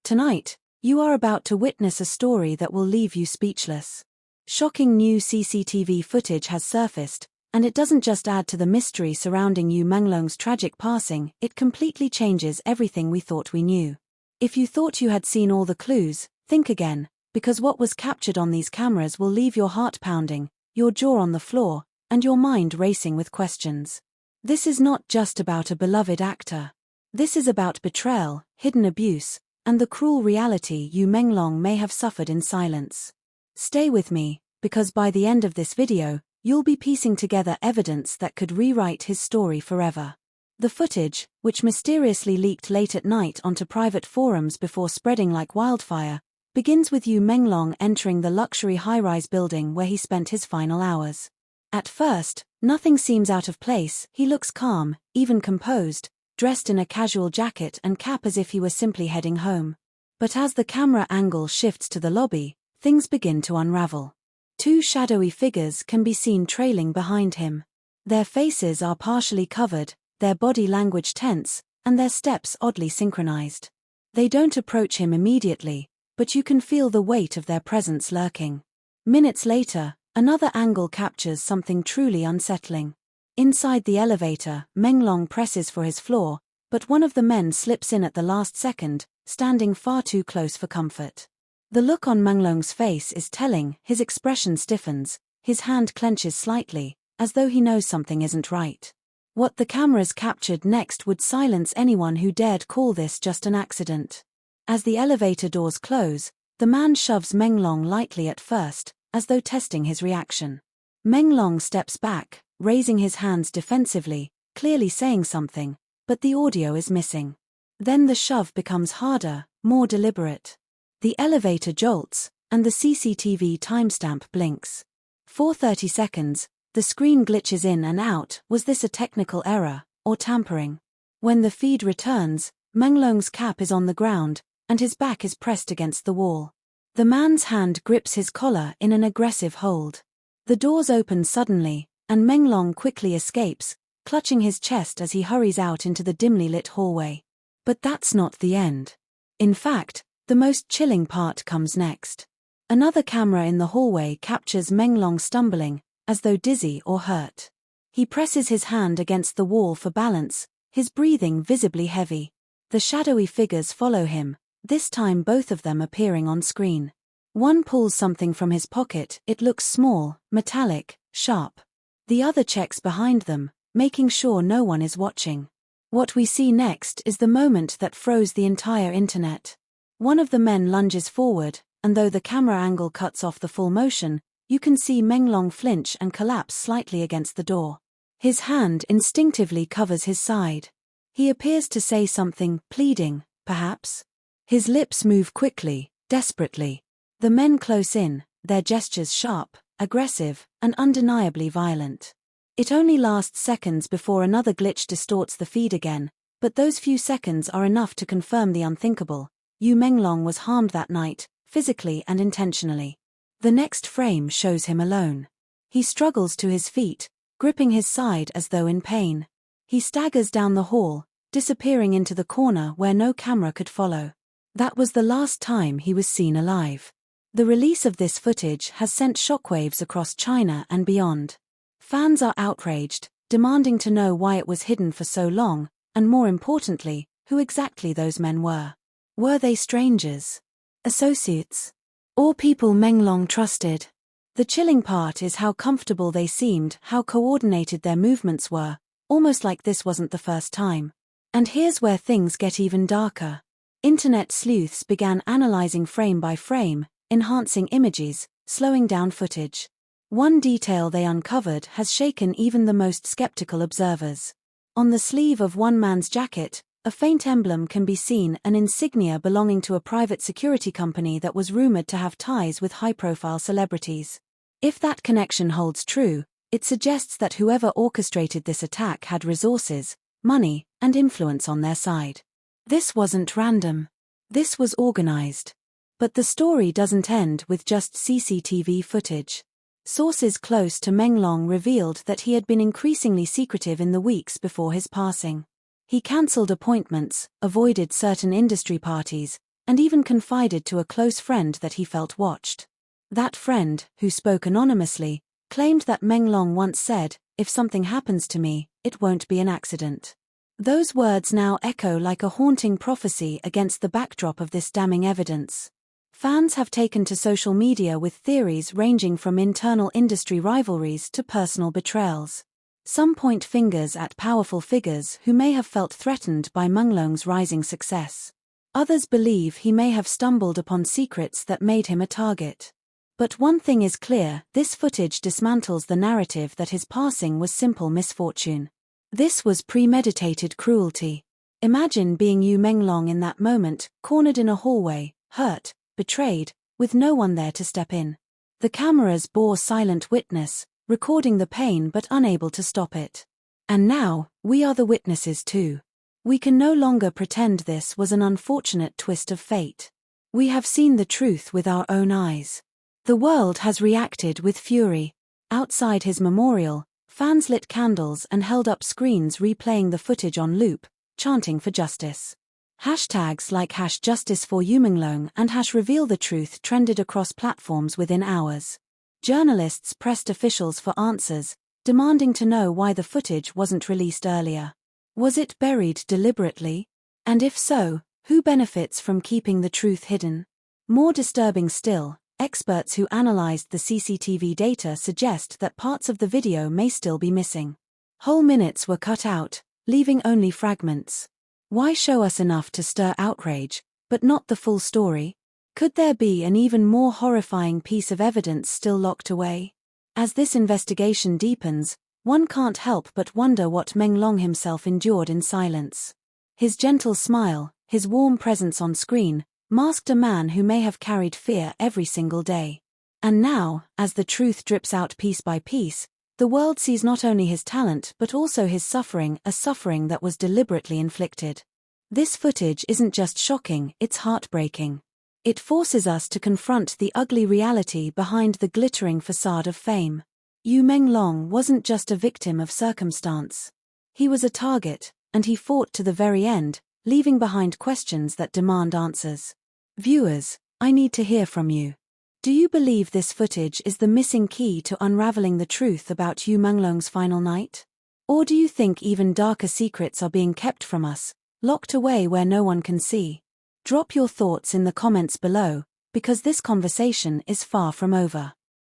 Tonight, you are about to witness a story that will leave you speechless. Shocking new CCTV footage has surfaced, and it doesn't just add to the mystery surrounding Yu Menglong's tragic passing, it completely changes everything we thought we knew. If you thought you had seen all the clues, think again, because what was captured on these cameras will leave your heart pounding, your jaw on the floor, and your mind racing with questions. This is not just about a beloved actor. This is about betrayal, hidden abuse, and the cruel reality Yu Menglong may have suffered in silence. Stay with me, because by the end of this video, you'll be piecing together evidence that could rewrite his story forever. The footage, which mysteriously leaked late at night onto private forums before spreading like wildfire, begins with Yu Menglong entering the luxury high-rise building where he spent his final hours. At first, nothing seems out of place. He looks calm, even composed, dressed in a casual jacket and cap as if he were simply heading home. But as the camera angle shifts to the lobby, things begin to unravel. Two shadowy figures can be seen trailing behind him. Their faces are partially covered, their body language tense, and their steps oddly synchronized. They don't approach him immediately, but you can feel the weight of their presence lurking. Minutes later, another angle captures something truly unsettling. Inside the elevator, Menglong presses for his floor, but one of the men slips in at the last second, standing far too close for comfort. The look on Menglong's face is telling. His expression stiffens, his hand clenches slightly, as though he knows something isn't right. What the cameras captured next would silence anyone who dared call this just an accident. As the elevator doors close, the man shoves Menglong lightly at first, as though testing his reaction. Menglong steps back, raising his hands defensively, clearly saying something, but the audio is missing. Then the shove becomes harder, more deliberate. The elevator jolts, and the CCTV timestamp blinks. For 30 seconds, the screen glitches in and out. Was this a technical error, or tampering? When the feed returns, Menglong's cap is on the ground, and his back is pressed against the wall. The man's hand grips his collar in an aggressive hold. The doors open suddenly, and Menglong quickly escapes, clutching his chest as he hurries out into the dimly lit hallway. But that's not the end. In fact, the most chilling part comes next. Another camera in the hallway captures Menglong stumbling, as though dizzy or hurt. He presses his hand against the wall for balance, his breathing visibly heavy. The shadowy figures follow him, this time both of them appearing on screen. One pulls something from his pocket. It looks small, metallic, sharp. The other checks behind them, making sure no one is watching. What we see next is the moment that froze the entire internet. One of the men lunges forward, and though the camera angle cuts off the full motion, you can see Menglong flinch and collapse slightly against the door. His hand instinctively covers his side. He appears to say something, pleading, perhaps. His lips move quickly, desperately. The men close in, their gestures sharp, aggressive, and undeniably violent. It only lasts seconds before another glitch distorts the feed again, but those few seconds are enough to confirm the unthinkable. Yu Menglong was harmed that night, physically and intentionally. The next frame shows him alone. He struggles to his feet, gripping his side as though in pain. He staggers down the hall, disappearing into the corner where no camera could follow. That was the last time he was seen alive. The release of this footage has sent shockwaves across China and beyond. Fans are outraged, demanding to know why it was hidden for so long, and more importantly, who exactly those men were. Were they strangers? Associates? Or people Menglong trusted? The chilling part is how comfortable they seemed, how coordinated their movements were, almost like this wasn't the first time. And here's where things get even darker. Internet sleuths began analyzing frame by frame, enhancing images, slowing down footage. One detail they uncovered has shaken even the most skeptical observers. On the sleeve of one man's jacket, a faint emblem can be seen, an insignia belonging to a private security company that was rumored to have ties with high-profile celebrities. If that connection holds true, it suggests that whoever orchestrated this attack had resources, money, and influence on their side. This wasn't random. This was organized. But the story doesn't end with just CCTV footage. Sources close to Menglong revealed that he had been increasingly secretive in the weeks before his passing. He cancelled appointments, avoided certain industry parties, and even confided to a close friend that he felt watched. That friend, who spoke anonymously, claimed that Menglong once said, "If something happens to me, it won't be an accident." Those words now echo like a haunting prophecy against the backdrop of this damning evidence. Fans have taken to social media with theories ranging from internal industry rivalries to personal betrayals. Some point fingers at powerful figures who may have felt threatened by Menglong's rising success. Others believe he may have stumbled upon secrets that made him a target. But one thing is clear, this footage dismantles the narrative that his passing was simple misfortune. This was premeditated cruelty. Imagine being Yu Menglong in that moment, cornered in a hallway, hurt, betrayed, with no one there to step in. The cameras bore silent witness, recording the pain but unable to stop it. And now, we are the witnesses too. We can no longer pretend this was an unfortunate twist of fate. We have seen the truth with our own eyes. The world has reacted with fury. Outside his memorial, fans lit candles and held up screens replaying the footage on loop, chanting for justice. Hashtags like #JusticeForYuMenglong and #RevealTheTruth trended across platforms within hours. Journalists pressed officials for answers, demanding to know why the footage wasn't released earlier. Was it buried deliberately? And if so, who benefits from keeping the truth hidden? More disturbing still, experts who analyzed the CCTV data suggest that parts of the video may still be missing. Whole minutes were cut out, leaving only fragments. Why show us enough to stir outrage, but not the full story? Could there be an even more horrifying piece of evidence still locked away? As this investigation deepens, one can't help but wonder what Menglong himself endured in silence. His gentle smile, his warm presence on screen, masked a man who may have carried fear every single day. And now, as the truth drips out piece by piece, the world sees not only his talent but also his suffering, a suffering that was deliberately inflicted. This footage isn't just shocking, it's heartbreaking. It forces us to confront the ugly reality behind the glittering facade of fame. Yu Menglong wasn't just a victim of circumstance. He was a target, and he fought to the very end, leaving behind questions that demand answers. Viewers, I need to hear from you. Do you believe this footage is the missing key to unraveling the truth about Yu Menglong's final night? Or do you think even darker secrets are being kept from us, locked away where no one can see? Drop your thoughts in the comments below, because this conversation is far from over.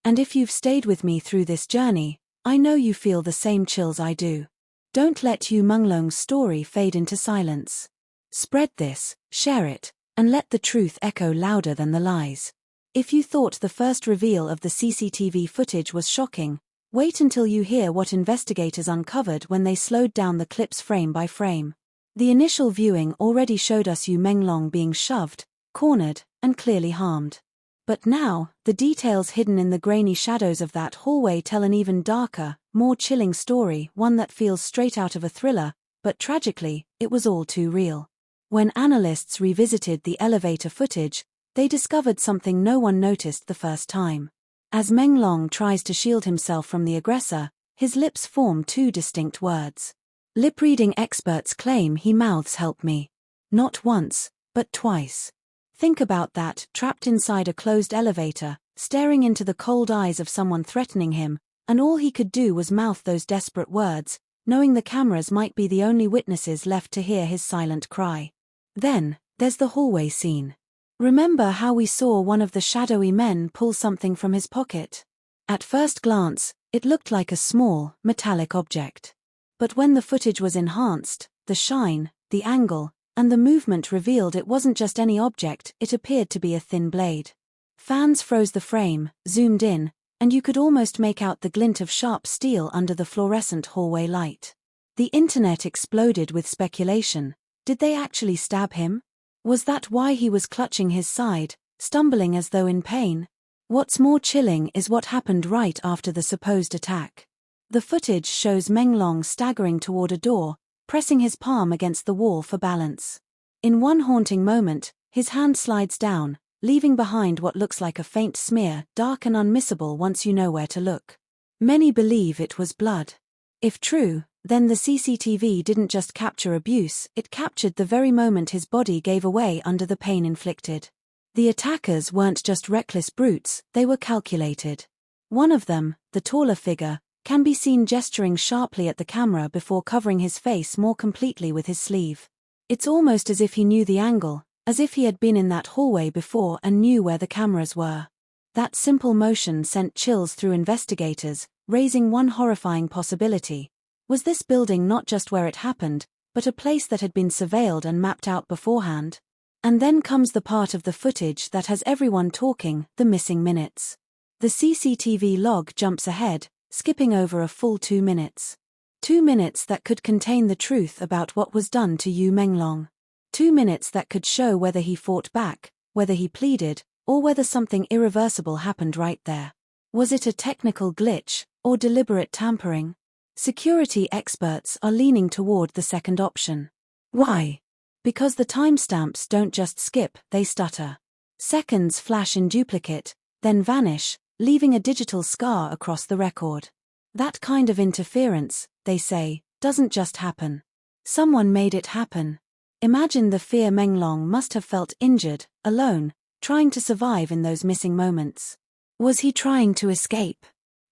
And if you've stayed with me through this journey, I know you feel the same chills I do. Don't let Yu Menglong's story fade into silence. Spread this, share it, and let the truth echo louder than the lies. If you thought the first reveal of the CCTV footage was shocking, wait until you hear what investigators uncovered when they slowed down the clips frame by frame. The initial viewing already showed us Yu Menglong being shoved, cornered, and clearly harmed. But now, the details hidden in the grainy shadows of that hallway tell an even darker, more chilling story, one that feels straight out of a thriller, but tragically, it was all too real. When analysts revisited the elevator footage, they discovered something no one noticed the first time. As Menglong tries to shield himself from the aggressor, his lips form two distinct words. Lip-reading experts claim he mouths "help me." Not once, but twice. Think about that, trapped inside a closed elevator, staring into the cold eyes of someone threatening him, and all he could do was mouth those desperate words, knowing the cameras might be the only witnesses left to hear his silent cry. Then, there's the hallway scene. Remember how we saw one of the shadowy men pull something from his pocket? At first glance, it looked like a small, metallic object. But when the footage was enhanced, the shine, the angle, and the movement revealed it wasn't just any object, it appeared to be a thin blade. Fans froze the frame, zoomed in, and you could almost make out the glint of sharp steel under the fluorescent hallway light. The internet exploded with speculation. Did they actually stab him? Was that why he was clutching his side, stumbling as though in pain? What's more chilling is what happened right after the supposed attack. The footage shows Menglong staggering toward a door, pressing his palm against the wall for balance. In one haunting moment, his hand slides down, leaving behind what looks like a faint smear, dark and unmissable once you know where to look. Many believe it was blood. If true, Then the CCTV didn't just capture abuse, it captured the very moment his body gave away under the pain inflicted. The attackers weren't just reckless brutes, they were calculated. One of them, the taller figure, can be seen gesturing sharply at the camera before covering his face more completely with his sleeve. It's almost as if he knew the angle, as if he had been in that hallway before and knew where the cameras were. That simple motion sent chills through investigators, raising one horrifying possibility. Was this building not just where it happened, but a place that had been surveilled and mapped out beforehand? And then comes the part of the footage that has everyone talking, the missing minutes. The CCTV log jumps ahead, skipping over a full 2 minutes. 2 minutes that could contain the truth about what was done to Yu Menglong. 2 minutes that could show whether he fought back, whether he pleaded, or whether something irreversible happened right there. Was it a technical glitch, or deliberate tampering? Security experts are leaning toward the second option. Why? Because the timestamps don't just skip, they stutter. Seconds flash in duplicate, then vanish, leaving a digital scar across the record. That kind of interference, they say, doesn't just happen. Someone made it happen. Imagine the fear Menglong must have felt injured, alone, trying to survive in those missing moments. Was he trying to escape?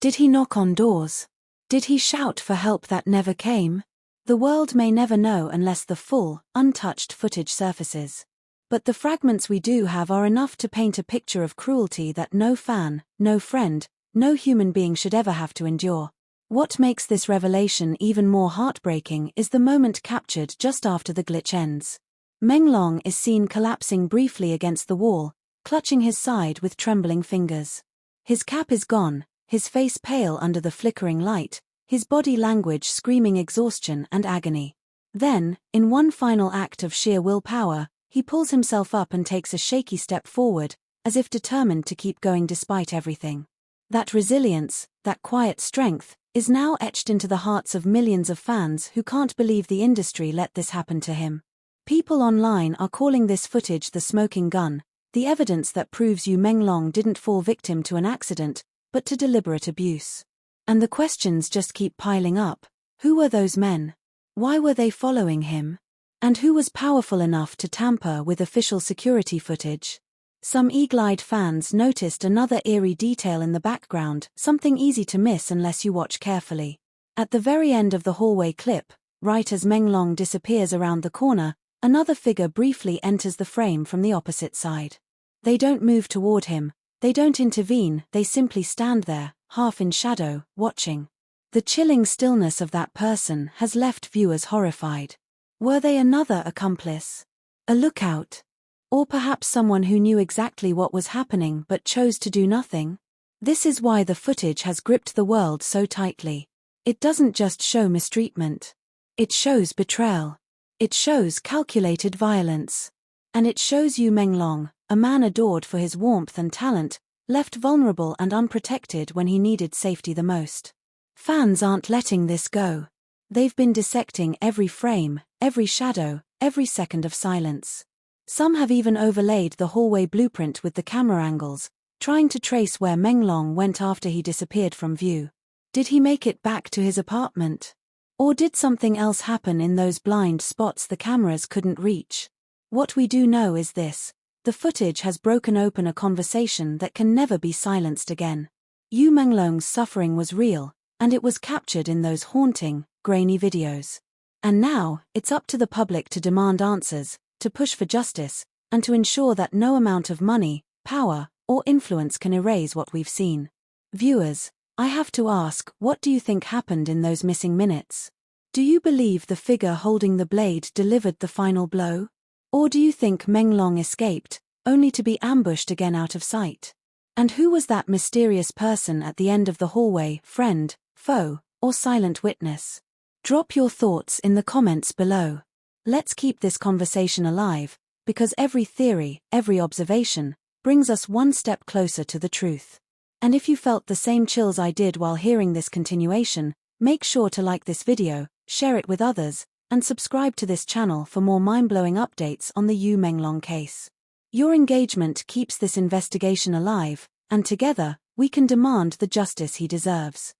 Did he knock on doors? Did he shout for help that never came? The world may never know unless the full, untouched footage surfaces. But the fragments we do have are enough to paint a picture of cruelty that no fan, no friend, no human being should ever have to endure. What makes this revelation even more heartbreaking is the moment captured just after the glitch ends. Menglong is seen collapsing briefly against the wall, clutching his side with trembling fingers. His cap is gone, his face pale under the flickering light, his body language screaming exhaustion and agony. Then, in one final act of sheer willpower, he pulls himself up and takes a shaky step forward, as if determined to keep going despite everything. That resilience, that quiet strength, is now etched into the hearts of millions of fans who can't believe the industry let this happen to him. People online are calling this footage the smoking gun, the evidence that proves Yu Menglong didn't fall victim to an accident, but to deliberate abuse. And the questions just keep piling up. Who were those men? Why were they following him? And who was powerful enough to tamper with official security footage? Some eagle-eyed fans noticed another eerie detail in the background, something easy to miss unless you watch carefully. At the very end of the hallway clip, right as Menglong disappears around the corner, another figure briefly enters the frame from the opposite side. They don't move toward him, they don't intervene, they simply stand there, half in shadow, watching. The chilling stillness of that person has left viewers horrified. Were they another accomplice? A lookout? Or perhaps someone who knew exactly what was happening but chose to do nothing? This is why the footage has gripped the world so tightly. It doesn't just show mistreatment. It shows betrayal. It shows calculated violence. And it shows Yu Menglong, a man adored for his warmth and talent, left vulnerable and unprotected when he needed safety the most. Fans aren't letting this go. They've been dissecting every frame, every shadow, every second of silence. Some have even overlaid the hallway blueprint with the camera angles, trying to trace where Menglong went after he disappeared from view. Did he make it back to his apartment? Or did something else happen in those blind spots the cameras couldn't reach? What we do know is this: the footage has broken open a conversation that can never be silenced again. Yu Menglong's suffering was real, and it was captured in those haunting, grainy videos. And now, it's up to the public to demand answers, to push for justice, and to ensure that no amount of money, power, or influence can erase what we've seen. Viewers, I have to ask, what do you think happened in those missing minutes? Do you believe the figure holding the blade delivered the final blow? Or do you think Menglong escaped, only to be ambushed again out of sight? And who was that mysterious person at the end of the hallway, friend, foe, or silent witness? Drop your thoughts in the comments below. Let's keep this conversation alive, because every theory, every observation, brings us one step closer to the truth. And if you felt the same chills I did while hearing this continuation, make sure to like this video, share it with others, and subscribe to this channel for more mind-blowing updates on the Yu Menglong case. Your engagement keeps this investigation alive, and together, we can demand the justice he deserves.